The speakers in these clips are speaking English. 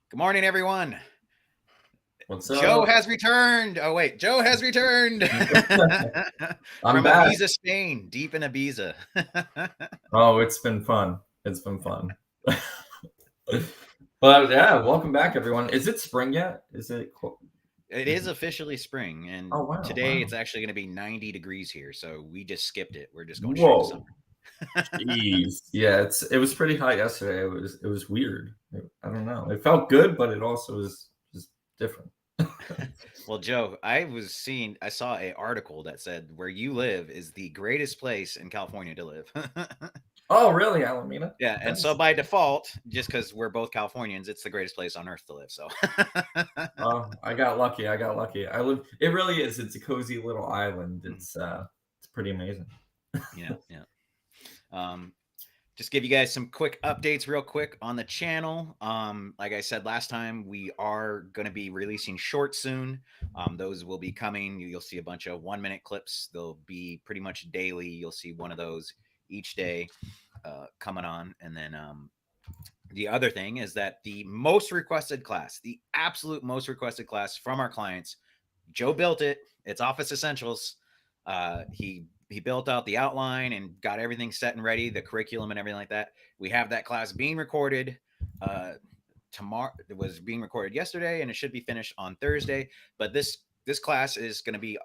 Good morning, everyone. What's Joe up? has returned. Oh, wait. Joe has returned I'm from back. Ibiza, Spain, deep in Ibiza. Oh, it's been fun. It's been fun. But yeah, welcome back, everyone. Is it spring yet? Is it? It is officially spring, and Oh wow, today it's wow. actually going to be 90 degrees here. So we just skipped it. We're just going straight to Whoa. summer. Jeez. Yeah, it was pretty hot yesterday. It was weird. I don't know. It felt good, but it also was just different. Well, Joe, I saw an article that said where you live is the greatest place in California to live. Oh, really, Alameda? Yeah, and so Nice. by default, just because we're both Californians, it's the greatest place on earth to live. So, Oh, I got lucky. I got lucky. I live. It really is. It's a cozy little island. It's pretty amazing. yeah, yeah. Um, just give you guys some quick updates real quick on the channel. Like I said last time, we are going to be releasing shorts soon. Those will be coming. You'll see a bunch of 1 minute clips. They'll be pretty much daily. You'll see one of those each day coming on. And then the other thing is that the most requested class, the absolute most requested class from our clients, Joe built it. It's Office Essentials. He built out the outline and got everything set and ready, the curriculum and everything like that. We have that class being recorded tomorrow. It was being recorded yesterday, and it should be finished on Thursday. But this class is going to be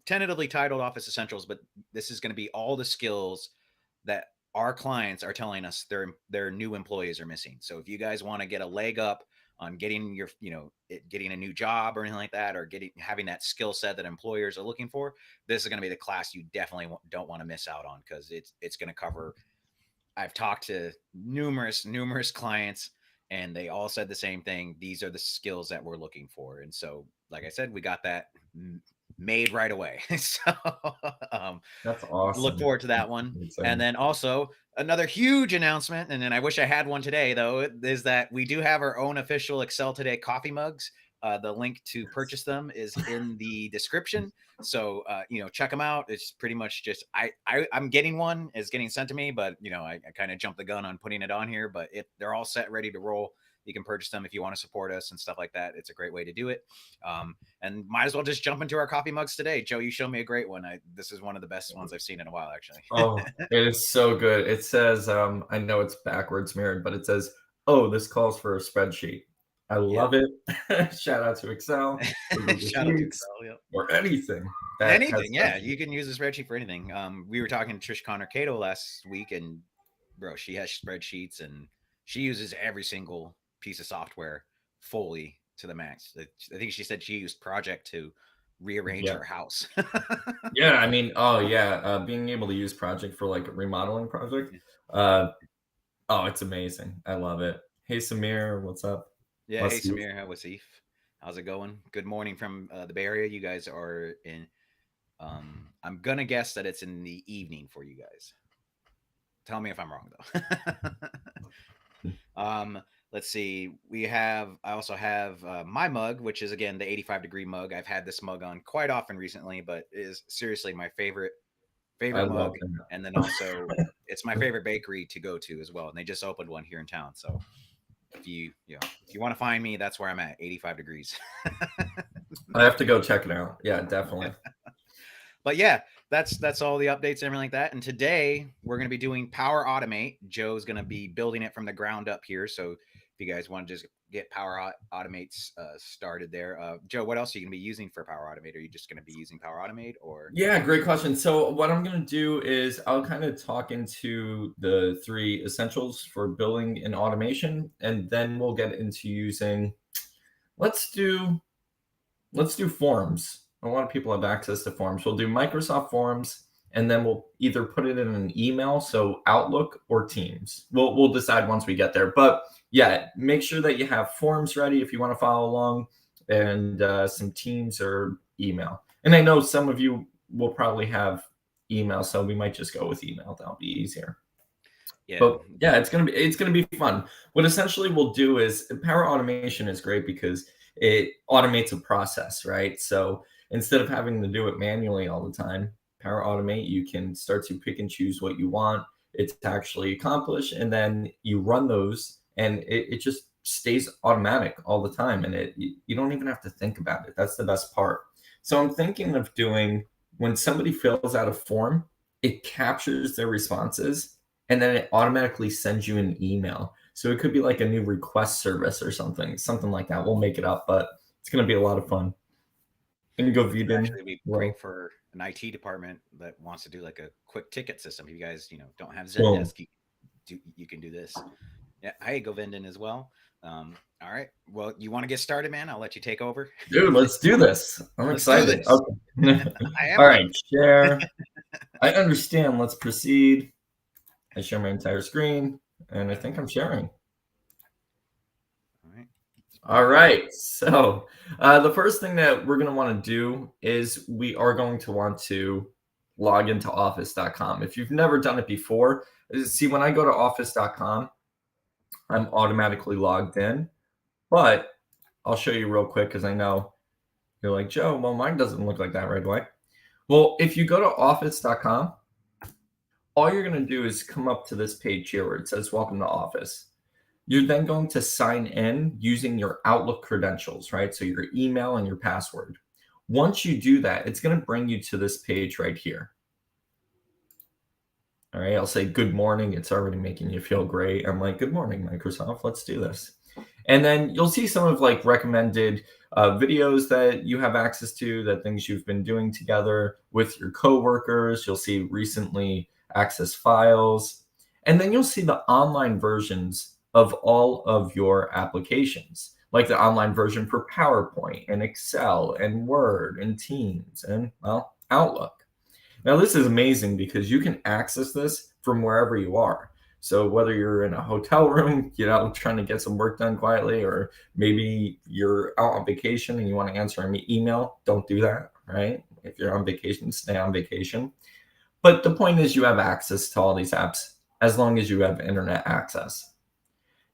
tentatively titled Office Essentials, but this is going to be all the skills that our clients are telling us their new employees are missing. So if you guys want to get a leg up on getting your getting a new job or anything like that, or having that skill set that employers are looking for, this is going to be the class you definitely don't want to miss out on, because it's going to cover. I've talked to numerous clients, and they all said the same thing. These are the skills that we're looking for. And so, like I said, we got that made right away. So um, That's look awesome. forward to that one. That's And exciting. then also another huge announcement, and then I wish I had one today though, is that we do have our own official Excel Today coffee mugs. The link to purchase them is in the description. So check them out. It's pretty much just I'm getting one. It's getting sent to me, but I kind of jumped the gun on putting it on here. But they're all set, ready to roll. You can purchase them if you want to support us and stuff like that. It's a great way to do it. And might as well just jump into our coffee mugs today. Joe, you showed me a great one. This is one of the best ones I've seen in a while, actually. Oh, it is so good. It says, I know it's backwards mirrored, but it says, "Oh, this calls for a spreadsheet." I Yep. love it. Shout out to Excel or Google Shout out to Sheets Excel. Yep. or anything that has Anything, yeah. spreadsheet. You can use a spreadsheet for anything. We were talking to Trish Connor Cato last week, and bro, she has spreadsheets, and she uses every single piece of software fully to the max. I think she said she used Project to rearrange Yeah. her house. Yeah, I mean, oh yeah, being able to use Project for like a remodeling project, uh, oh, it's amazing. I love it. Hey, Samir, what's up? Yeah. Hey, Wasif. Samir, how Wasif? How's it going? Good morning from the Bay Area. You guys are in. I'm gonna guess that it's in the evening for you guys. Tell me if I'm wrong though. um, let's see. I also have my mug, which is again the 85-degree mug. I've had this mug on quite often recently, but it is seriously my I favorite love mug. And then them. also, it's my favorite bakery to go to as well. And they just opened one here in town. So if you want to find me, that's where I'm at. 85 degrees. I have to go check it out. Yeah, definitely. But yeah, that's all the updates and everything like that. And today we're going to be doing Power Automate. Joe's going to be building it from the ground up here. So if you guys want to just get Power Automates started there, Joe, what else are you going to be using for Power Automate? Are you just going to be using Power Automate or? Yeah, great question. So what I'm going to do is I'll kind of talk into the three essentials for building and automation, and then we'll get into using. Let's do let's do forms. A lot of people have access to forms. We'll do Microsoft Forms, and then we'll either put it in an email, so Outlook or Teams. We'll decide once we get there. But yeah, make sure that you have forms ready if you want to follow along, and some Teams or email. And I know some of you will probably have email, so we might just go with email. That'll be easier. Yeah. But yeah, it's gonna be fun. What essentially we'll do is Power Automation is great because it automates a process, right? So instead of having to do it manually all the time, Power Automate, you can start to pick and choose what you want it to actually accomplish, and then you run those, and it just stays automatic all the time, and you don't even have to think about it. That's the best part. So I'm thinking of doing, when somebody fills out a form, it captures their responses and then it automatically sends you an email. So it could be like a new request service or something like that. We'll make it up, but it's going to be a lot of fun. And you go It view would in. actually be Well, great for an IT department that wants to do like a quick ticket system. If you guys, don't have boom. Zendesk, you can do this. Yeah, I go Vindon as well. All right. Well, you want to get started, man? I'll let you take over. Dude, let's do this. I'm Let's do excited. this. Okay. I am All right, hyped. share. I understand. Let's proceed. I share my entire screen, and I think I'm sharing. All right. All right. So the first thing that we're going to want to do is we are going to want to log into office.com. If you've never done it before, see, when I go to office.com, I'm automatically logged in. But I'll show you real quick because I know you're like, Joe, well, mine doesn't look like that right away. Well, if you go to office.com, all you're going to do is come up to this page here where it says welcome to Office. You're then going to sign in using your Outlook credentials, right? So your email and your password. Once you do that, it's going to bring you to this page right here. All right, I'll say good morning. It's already making you feel great. I'm like, good morning, Microsoft. Let's do this. And then you'll see some of like recommended videos that you have access to, that things you've been doing together with your coworkers. You'll see recently accessed files. And then you'll see the online versions of all of your applications, like the online version for PowerPoint and Excel and Word and Teams and, well, Outlook. Now, this is amazing because you can access this from wherever you are. So whether you're in a hotel room, trying to get some work done quietly, or maybe you're out on vacation and you want to answer an email, don't do that, right? If you're on vacation, stay on vacation. But the point is you have access to all these apps as long as you have internet access.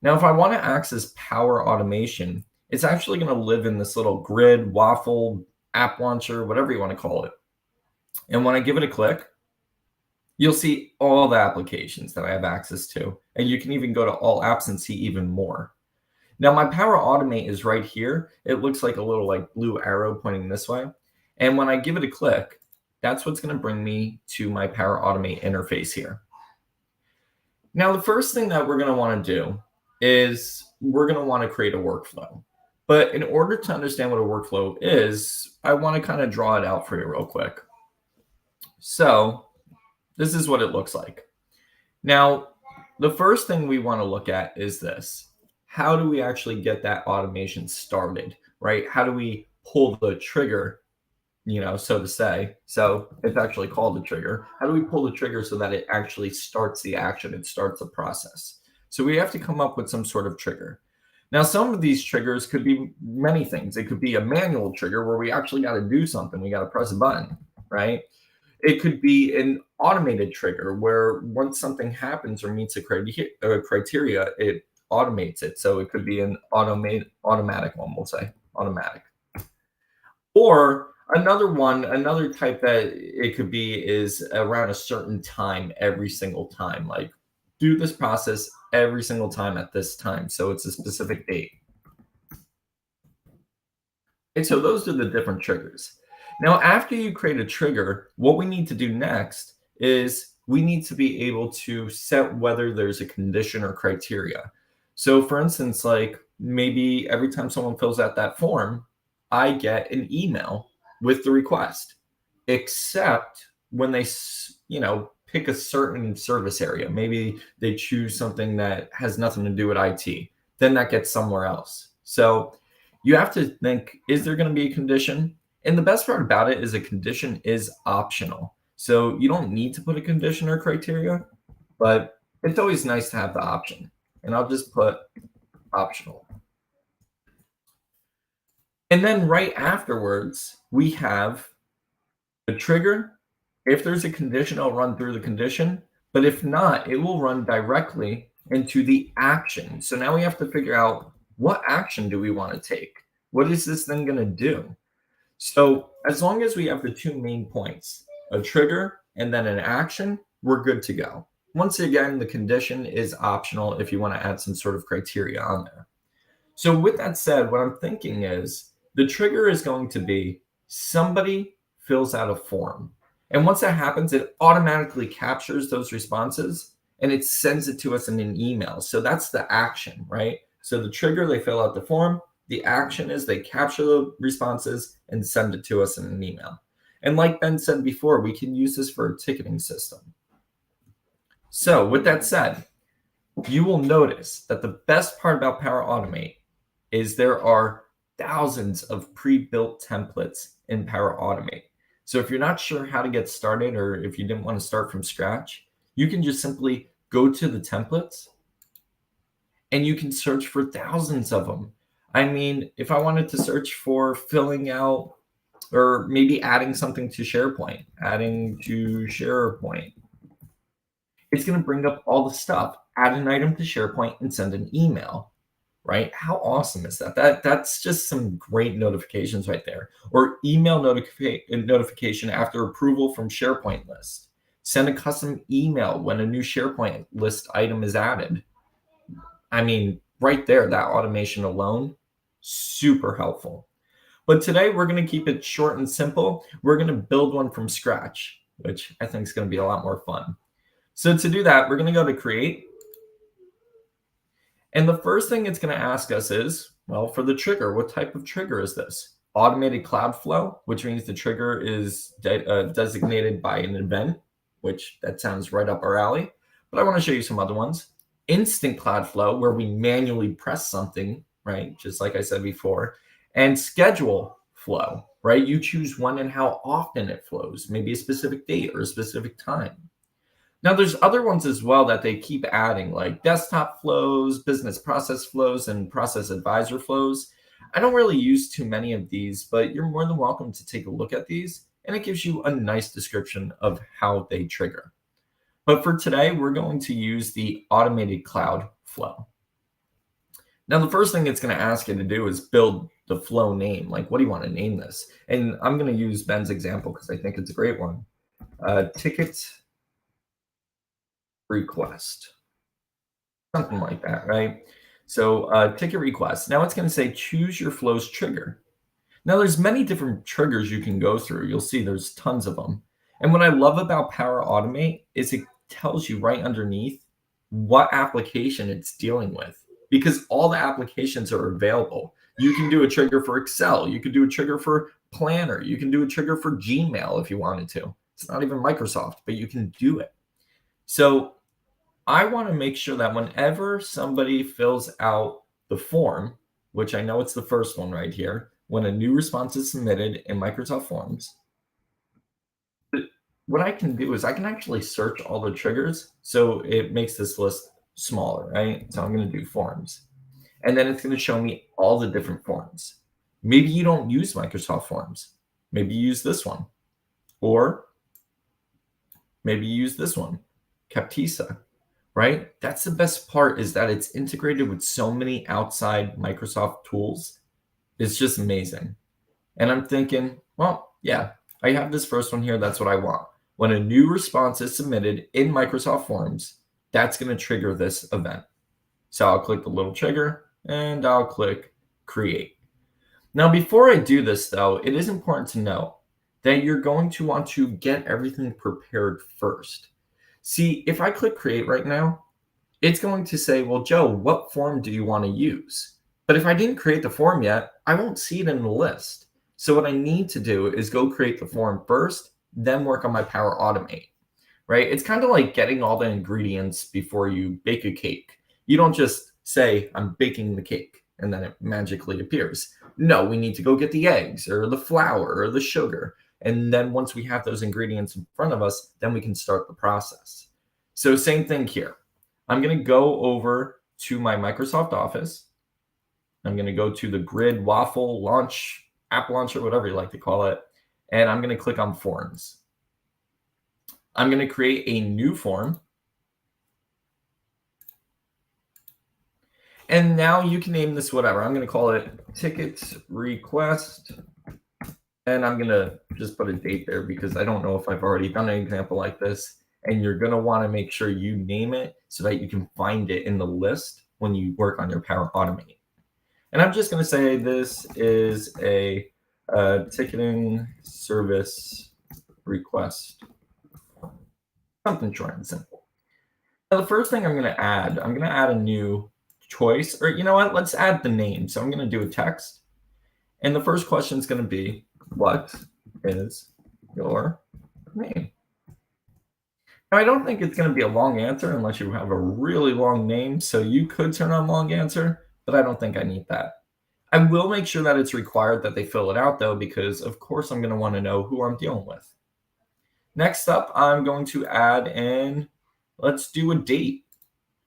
Now, if I want to access Power Automation, it's actually going to live in this little grid, waffle, app launcher, whatever you want to call it. And when I give it a click, you'll see all the applications that I have access to. And you can even go to all apps and see even more. Now, my Power Automate is right here. It looks like a little like blue arrow pointing this way. And when I give it a click, that's what's going to bring me to my Power Automate interface here. Now, the first thing that we're going to want to do is we're going to want to create a workflow. But in order to understand what a workflow is, I want to kind of draw it out for you real quick. So this is what it looks like. Now, the first thing we want to look at is this. How do we actually get that automation started, right? How do we pull the trigger, so to say? So it's actually called the trigger. How do we pull the trigger so that it actually starts the action? It starts the process. So we have to come up with some sort of trigger. Now, some of these triggers could be many things. It could be a manual trigger where we actually got to do something. We got to press a button, right? It could be an automated trigger where once something happens or meets a criteria, it automates it. So it could be an automatic one, we'll say, automatic. Or another type that it could be is around a certain time every single time, like do this process every single time at this time. So it's a specific date. And so those are the different triggers. Now, after you create a trigger, what we need to do next is we need to be able to set whether there's a condition or criteria. So for instance, like maybe every time someone fills out that form, I get an email with the request, except when they, pick a certain service area. Maybe they choose something that has nothing to do with IT, then that gets somewhere else. So you have to think, is there going to be a condition? And the best part about it is a condition is optional. So you don't need to put a condition or criteria, but it's always nice to have the option. And I'll just put optional. And then right afterwards, we have the trigger. If there's a condition, I'll run through the condition. But if not, it will run directly into the action. So now we have to figure out, what action do we want to take? What is this thing going to do? So as long as we have the two main points, a trigger and then an action, we're good to go. Once again, the condition is optional if you want to add some sort of criteria on there. So with that said, what I'm thinking is the trigger is going to be somebody fills out a form. And once that happens, it automatically captures those responses and it sends it to us in an email. So that's the action, right? So the trigger, they fill out the form. The action is they capture the responses and send it to us in an email. And like Ben said before, we can use this for a ticketing system. So with that said, you will notice that the best part about Power Automate is there are thousands of pre-built templates in Power Automate. So if you're not sure how to get started, or if you didn't want to start from scratch, you can just simply go to the templates and you can search for thousands of them. I mean, if I wanted to search for filling out or maybe adding something to SharePoint, it's going to bring up all the stuff, add an item to SharePoint and send an email, right? How awesome is that? That's just some great notifications right there. Or email notification after approval from SharePoint list. Send a custom email when a new SharePoint list item is added. I mean, right there, that automation alone, super helpful. But today we're going to keep it short and simple. We're going to build one from scratch, which I think is going to be a lot more fun. So to do that, we're going to go to create. And the first thing it's going to ask us is, well, for the trigger, what type of trigger is this? Automated cloud flow, which means the trigger is designated by an event, which that sounds right up our alley. But I want to show you some other ones. Instant cloud flow, where we manually press something, right? Just like I said before. And schedule flow, right? You choose when and how often it flows, maybe a specific date or a specific time. Now, there's other ones as well that they keep adding, like desktop flows, business process flows, and process advisor flows. I don't really use too many of these, but you're more than welcome to take a look at these, and it gives you a nice description of how they trigger. But for today, we're going to use the automated cloud flow. Now, the first thing it's going to ask you to do is build the flow name. Like, what do you want to name this? And I'm going to use Ben's example because I think it's a great one. Ticket request, something like that, right? So ticket request. Now it's going to say choose your flows trigger. Now there's many different triggers you can go through. You'll see there's tons of them. And what I love about Power Automate is it tells you right underneath what application it's dealing with, because all the applications are available. You can do a trigger for Excel. You can do a trigger for Planner. You can do a trigger for Gmail if you wanted to. It's not even Microsoft, but you can do it. So I want to make sure that whenever somebody fills out the form, which I know it's the first one right here, when a new response is submitted in Microsoft Forms, what I can do is I can actually search all the triggers. So it makes this list smaller, right? So I'm going to do forms. And then it's going to show me all the different forms. Maybe you don't use Microsoft Forms. Maybe you use this one. Or maybe you use this one, Captisa, right? That's the best part, is that it's integrated with so many outside Microsoft tools. It's just amazing. And I'm thinking, well, yeah, I have this first one here. That's what I want. When a new response is submitted in Microsoft Forms, that's going to trigger this event. So I'll click the little trigger and I'll click create. Now, before I do this, though, it is important to know that you're going to want to get everything prepared first. See, if I click create right now, it's going to say, well, Joe, what form do you want to use? But if I didn't create the form yet, I won't see it in the list. So what I need to do is go create the form first, then work on my Power Automate, right? It's kind of like getting all the ingredients before you bake a cake. You don't just say, I'm baking the cake, and then it magically appears. No, we need to go get the eggs or the flour or the sugar. And then once we have those ingredients in front of us, then we can start the process. So same thing here. I'm going to go over to my Microsoft Office. I'm going to go to the grid, waffle, launch, app launcher, whatever you like to call it. And I'm going to click on forms. I'm going to create a new form. And now you can name this whatever. I'm going to call it ticket request. And I'm going to just put a date there because I don't know if I've already done an example like this. And you're going to want to make sure you name it so that you can find it in the list when you work on your Power Automate. And I'm just going to say this is a ticketing service request, something short and simple. Now, the first thing I'm going to add a new choice, or you know what? Let's add the name. So I'm going to do a text. And the first question is going to be, what is your name? Now, I don't think it's going to be a long answer unless you have a really long name. So you could turn on long answer, but I don't think I need that. I will make sure that it's required that they fill it out though, because of course I'm going to want to know who I'm dealing with. Next up, I'm going to add in, let's do a date,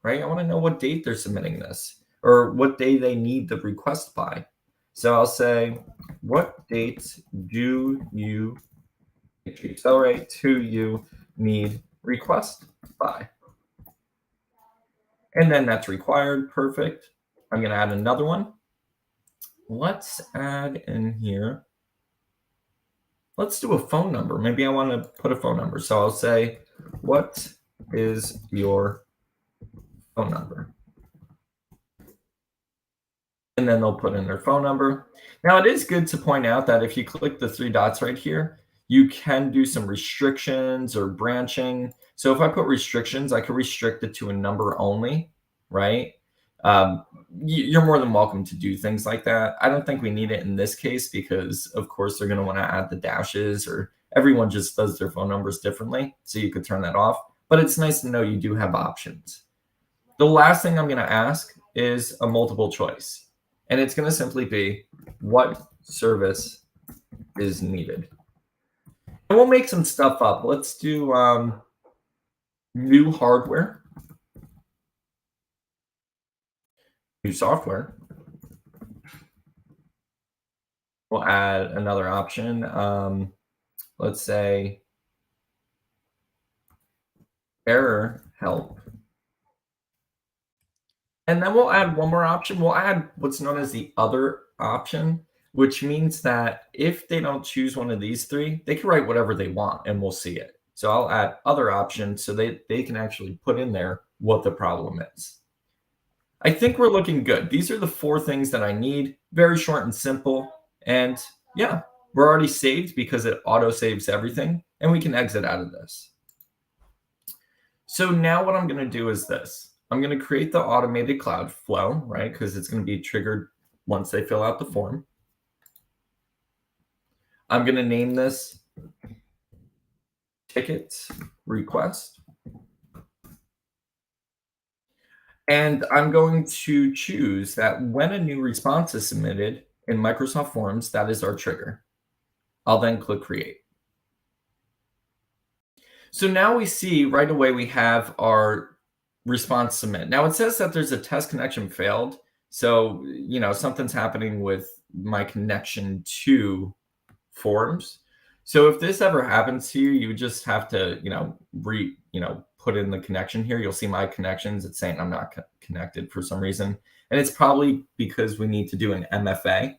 right? I want to know what date they're submitting this or what day they need the request by. So I'll say, what date do you, if you accelerate to you need request by? And then that's required. Perfect. I'm going to add another one. Let's add in here. Let's do a phone number. Maybe I want to put a phone number. So I'll say, what is your phone number? And then they'll put in their phone number. Now, it is good to point out that if you click the three dots right here, you can do some restrictions or branching. So if I put restrictions, I could restrict it to a number only, right? You're more than welcome to do things like that. I don't think we need it in this case because, of course, they're going to want to add the dashes, or everyone just does their phone numbers differently. So you could turn that off. But it's nice to know you do have options. The last thing I'm going to ask is a multiple choice. And it's going to simply be, what service is needed? And we'll make some stuff up. Let's do new hardware, new software. We'll add another option. Let's say error help. And then we'll add one more option. We'll add what's known as the other option, which means that if they don't choose one of these three, they can write whatever they want and we'll see it. So I'll add other options so they can actually put in there what the problem is. I think we're looking good. These are the 4 things that I need. Very short and simple. And yeah, we're already saved because it auto saves everything, and we can exit out of this. So now what I'm going to do is this. I'm going to create the automated cloud flow, right? Because it's going to be triggered once they fill out the form. I'm going to name this ticket request. And I'm going to choose that when a new response is submitted in Microsoft Forms, that is our trigger. I'll then click create. So now we see right away we have our response submit. Now it says that there's a test connection failed. So, you know, something's happening with my connection to Forms. So if this ever happens to you, you just have to, put in the connection here. You'll see my connections. It's saying I'm not connected for some reason. And it's probably because we need to do an MFA,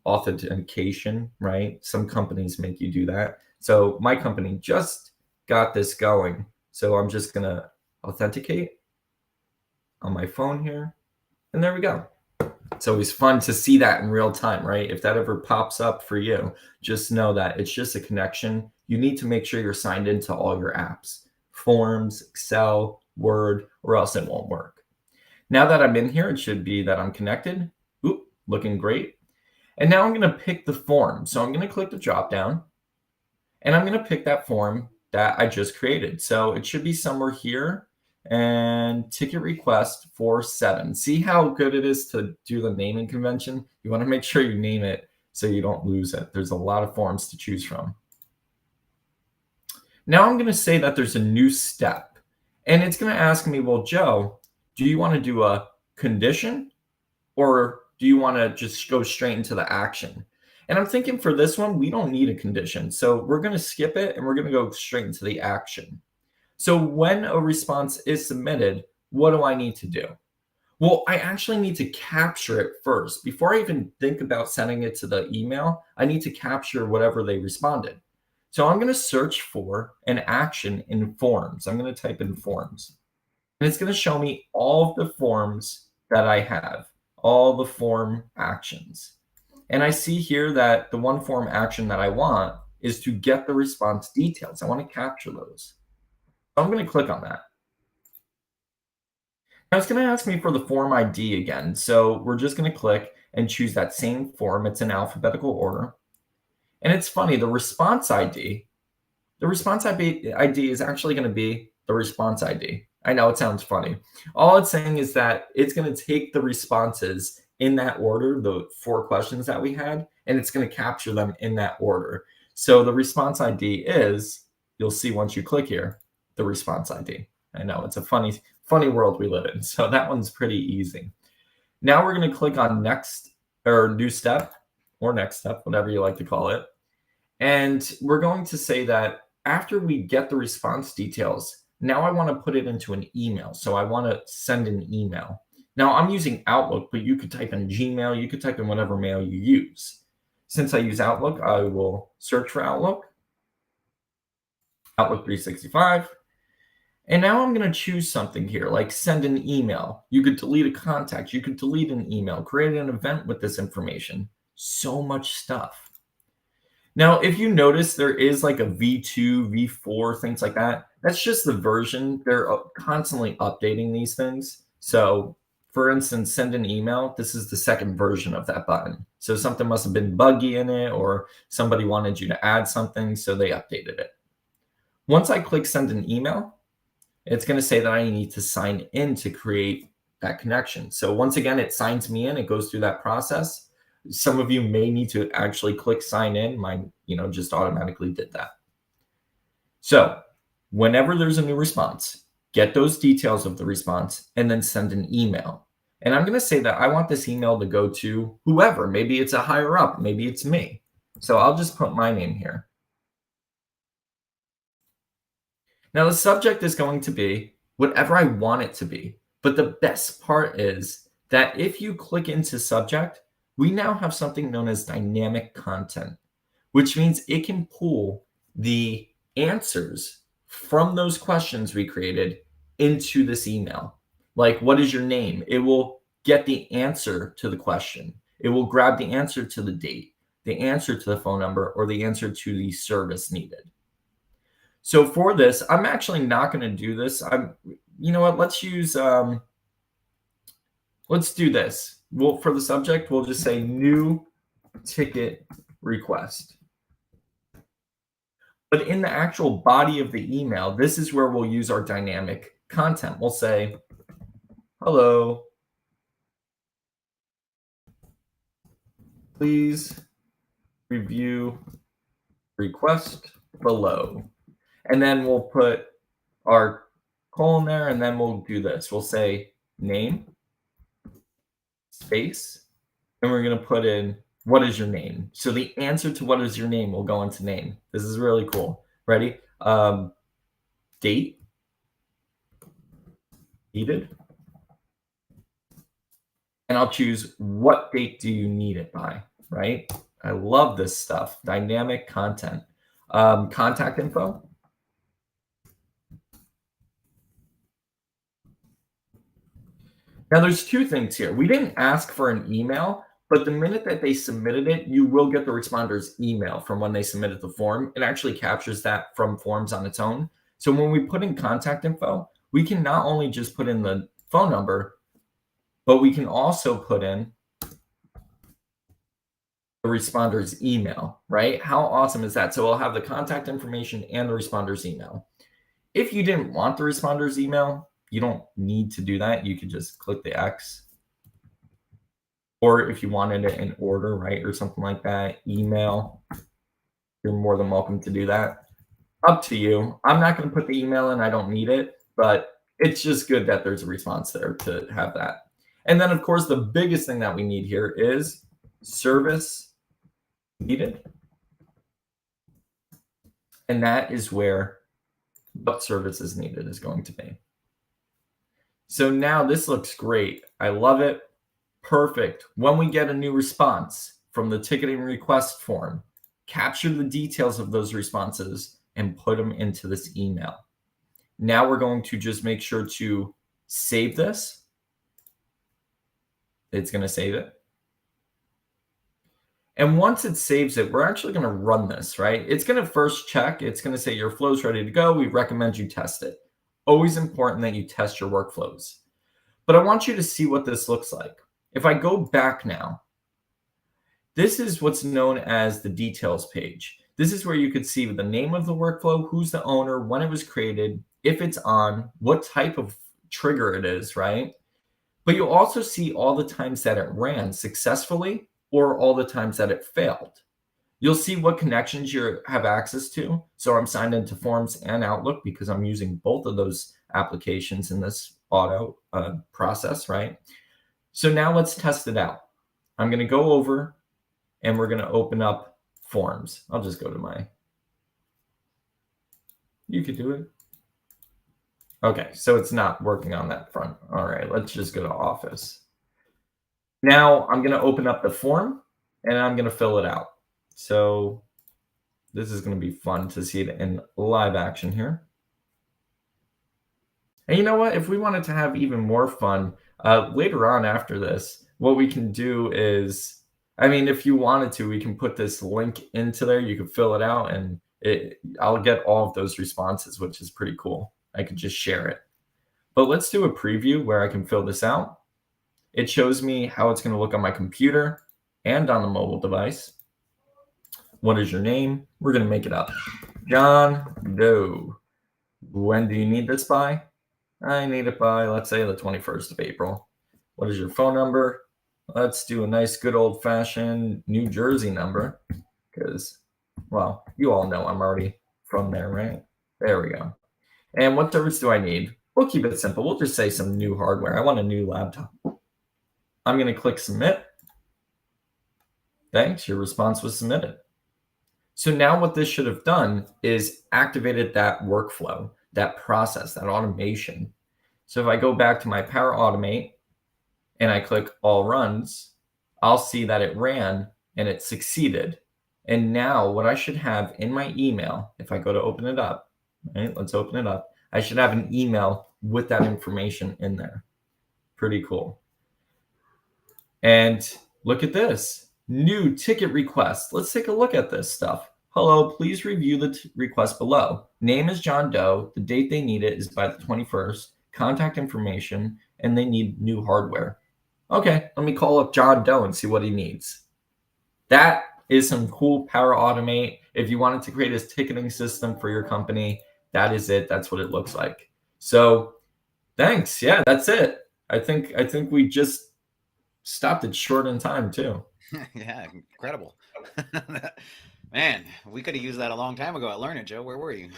authentication, right? Some companies make you do that. So my company just got this going. So I'm just going to authenticate on my phone here. And there we go. It's always fun to see that in real time, right? If that ever pops up for you, just know that it's just a connection. You need to make sure you're signed into all your apps, Forms, Excel, Word, or else it won't work. Now that I'm in here, it should be that I'm connected. Oop, looking great. And now I'm going to pick the form. So I'm going to click the drop down and I'm going to pick that form that I just created. So it should be somewhere here, and ticket request for 7. See how good it is to do the naming convention? You want to make sure you name it so you don't lose it. There's a lot of forms to choose from. Now I'm going to say that there's a new step, and it's going to ask me, well, Joe, do you want to do a condition or do you want to just go straight into the action? And I'm thinking for this one, we don't need a condition. So we're going to skip it and we're going to go straight into the action. So when a response is submitted, what do I need to do? Well, I actually need to capture it first. Before I even think about sending it to the email, I need to capture whatever they responded. So I'm going to search for an action in Forms. I'm going to type in Forms. And it's going to show me all of the forms that I have. all the form actions. And I see here that the one form action that I want is to get the response details. I want to capture those. So I'm going to click on that. Now it's going to ask me for the form ID again. So we're just going to click and choose that same form. It's in alphabetical order. And it's funny, the response ID is actually going to be the response ID. I know it sounds funny. All it's saying is that it's going to take the responses in that order, the 4 questions that we had, and it's going to capture them in that order. So the response ID is, you'll see once you click here, the response ID. I know it's a funny world we live in. So that one's pretty easy. Now we're going to click on next or new step or next step, whatever you like to call it. And we're going to say that after we get the response details, now I want to put it into an email. So I want to send an email. Now I'm using Outlook, but you could type in Gmail, you could type in whatever mail you use. Since I use Outlook, I will search for Outlook 365. And now I'm going to choose something here, like send an email. You could delete a contact. You could delete an email, create an event with this information. So much stuff. Now, if you notice, there is like a V2, V4, things like that. That's just the version. They're constantly updating these things. So, for instance, send an email. This is the second version of that button. So something must have been buggy in it, or somebody wanted you to add something, so they updated it. Once I click send an email, it's going to say that I need to sign in to create that connection. So once again, it signs me in. It goes through that process. Some of you may need to actually click sign in. Mine, just automatically did that. So whenever there's a new response, get those details of the response and then send an email. And I'm going to say that I want this email to go to whoever. Maybe it's a higher up. Maybe it's me. So I'll just put my name here. Now the subject is going to be whatever I want it to be. But the best part is that if you click into subject, we now have something known as dynamic content, which means it can pull the answers from those questions we created into this email. Like, what is your name? It will get the answer to the question. It will grab the answer to the date, the answer to the phone number, or the answer to the service needed. So for this, I'm actually not going to do this. You know what? Let's use, let's do this. For the subject, we'll just say new ticket request. But in the actual body of the email, this is where we'll use our dynamic content. We'll say, hello, please review request below. And then we'll put our colon there, and then we'll do this. We'll say name, space, and we're going to put in what is your name. So the answer to what is your name will go into name. This is really cool. Ready? Date needed. And I'll choose what date do you need it by, right? I love this stuff. Dynamic content. Contact info. Now there's 2 things here. We didn't ask for an email, but the minute that they submitted it, you will get the responder's email from when they submitted the form. It actually captures that from forms on its own. So when we put in contact info, we can not only just put in the phone number, but we can also put in the responder's email, right? How awesome is that? So we'll have the contact information and the responder's email. If you didn't want the responder's email, you don't need to do that. You can just click the X. Or if you wanted it in order, right, or something like that, email, you're more than welcome to do that. Up to you. I'm not going to put the email in. I don't need it, but it's just good that there's a response there to have that. And then, of course, the biggest thing that we need here is service needed. And that is where what service is needed is going to be. So now this looks great. I love it. Perfect. When we get a new response from the ticketing request form, capture the details of those responses and put them into this email. Now we're going to just make sure to save this. It's going to save it. And once it saves it, we're actually going to run this, right? It's going to first check. It's going to say your flow's ready to go. We recommend you test it. Always important that you test your workflows. But I want you to see what this looks like. If I go back now, this is what's known as the details page. This is where you could see the name of the workflow, who's the owner, when it was created, if it's on, what type of trigger it is, right? But you'll also see all the times that it ran successfully or all the times that it failed. You'll see what connections you have access to. So I'm signed into Forms and Outlook because I'm using both of those applications in this auto process, right? So now let's test it out. I'm going to go over and we're going to open up Forms. I'll just go to my, you could do it. Okay, so it's not working on that front. All right, let's just go to Office. Now I'm going to open up the form and I'm going to fill it out. So this is going to be fun to see it in live action here. And you know what? If we wanted to have even more fun later on after this, what we can do is, I mean, if you wanted to, we can put this link into there. You can fill it out and I'll get all of those responses, which is pretty cool. I could just share it. But let's do a preview where I can fill this out. It shows me how it's going to look on my computer and on the mobile device. What is your name? We're going to make it up. John Doe. When do you need this by? I need it by, let's say, the 21st of April. What is your phone number? Let's do a nice, good old-fashioned New Jersey number because, well, you all know I'm already from there, right? There we go. And what service do I need? We'll keep it simple. We'll just say some new hardware. I want a new laptop. I'm going to click Submit. Thanks, your response was submitted. So now what this should have done is activated that workflow, that process, that automation. So if I go back to my Power Automate and I click All Runs, I'll see that it ran and it succeeded. And now what I should have in my email, if I go to open it up, right, let's open it up, I should have an email with that information in there. Pretty cool. And look at this. New ticket request. Let's take a look at this stuff. Hello, please review the request below. Name is John Doe. The date they need it is by the 21st. Contact information, and they need new hardware. Okay, let me call up John Doe and see what he needs. That is some cool Power Automate. If you wanted to create a ticketing system for your company, that is it. That's what it looks like. So thanks. Yeah, that's it. I think we just stopped it short in time too. Yeah, incredible. Man, we could have used that a long time ago at Learnit, Joe. Where were you?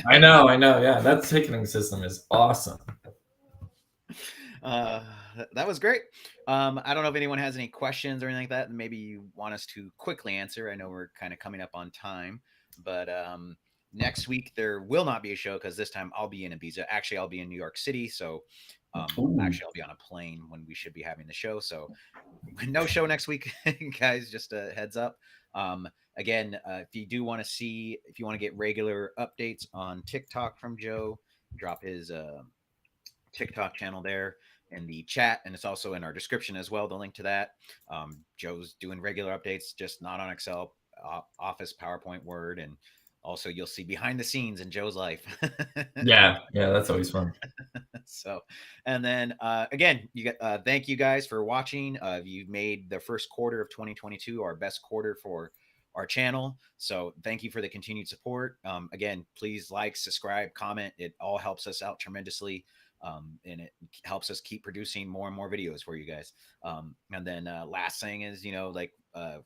I know. Yeah, that ticketing system is awesome. That was great. I don't know if anyone has any questions or anything like that. Maybe you want us to quickly answer. I know we're kind of coming up on time, but next week there will not be a show because this time I'll be in Ibiza. Actually, I'll be in New York City. So actually, I'll be on a plane when we should be having the show. So no show next week, guys. Just a heads up. Again, if you do want to see, if you want to get regular updates on TikTok from Joe, drop his TikTok channel there in the chat, and it's also in our description as well. The link to that. Joe's doing regular updates, just not on Excel, Office, PowerPoint, Word, and also you'll see behind the scenes in Joe's life. Yeah, that's always fun. So, and then again, you get thank you guys for watching. You made the first quarter of 2022 our best quarter for our channel. So thank you for the continued support. Again, please like, subscribe, comment. It all helps us out tremendously. And it helps us keep producing more and more videos for you guys. And then last thing is, like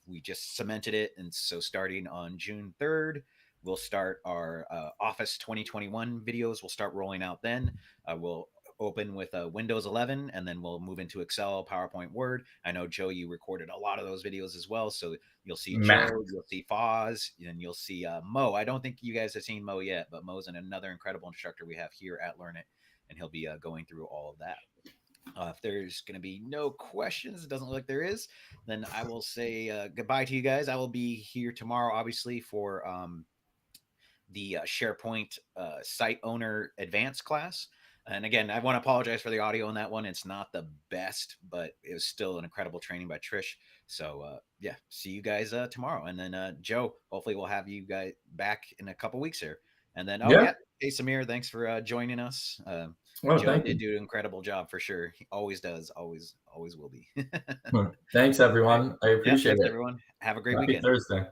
we just cemented it. And so starting on June 3rd, we'll start our Office 2021 videos. We'll start rolling out then. We'll open with Windows 11, and then we'll move into Excel, PowerPoint, Word. I know, Joe, you recorded a lot of those videos as well. So you'll see Matt. Joe, you'll see Foz, and you'll see Mo. I don't think you guys have seen Mo yet, but Mo's another incredible instructor we have here at Learnit, and he'll be going through all of that. If there's going to be no questions, it doesn't look like there is, then I will say goodbye to you guys. I will be here tomorrow, obviously, for the SharePoint site owner advanced class. And again, I want to apologize for the audio on that one. It's not the best, but it was still an incredible training by Trish. So yeah, see you guys tomorrow. And then Joe, hopefully we'll have you guys back in a couple weeks here. And then oh Yeah. yeah, hey Samir, thanks for joining us. Well, Joe thank did you. do an incredible job for sure. He always does, always will be. Thanks, All right. everyone. I Yeah, appreciate thanks it. everyone. Have a great Happy weekend. Thursday.